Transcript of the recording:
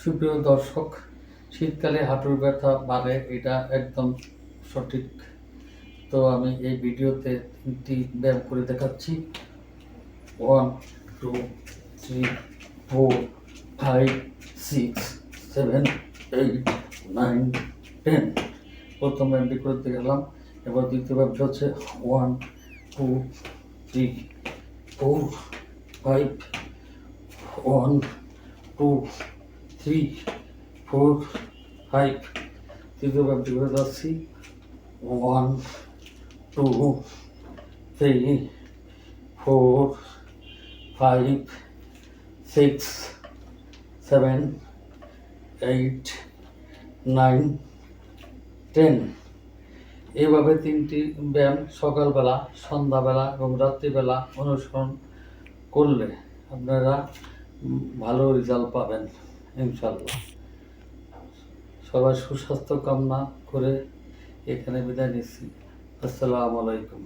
সুপ্রিয় দর্শক, শীতকালে হাঁটুর ব্যথা বাড়ে, এটা একদম সঠিক। তো আমি এই ভিডিওতে 3টি ব্যায়াম করে দেখাচ্ছি। 1, 2, 3, 4, 5, 6, 7, 8, 9, 10। প্রথম ব্যায়ামটি করে দেখালাম। এবার দ্বিতীয় ব্যায়ামটি হচ্ছে 1, 2, 3, 4, 5, 1, 2, 3, 4, 5। তৃতীয় ব্যায়ামটি করে যাচ্ছি 1, 2, 3, 4, 5, 6, 7, 8, 9, 10। এইভাবে 3টি ব্যায়াম সকালবেলা, সন্ধ্যাবেলা এবং রাত্রিবেলা অনুসরণ করলে আপনারা ভালো রেজাল্ট পাবেন ইনশাল্লাহ। সবার সুস্বাস্থ্য কামনা করে এখানে বিদায় নিচ্ছি। আসসালামু আলাইকুম।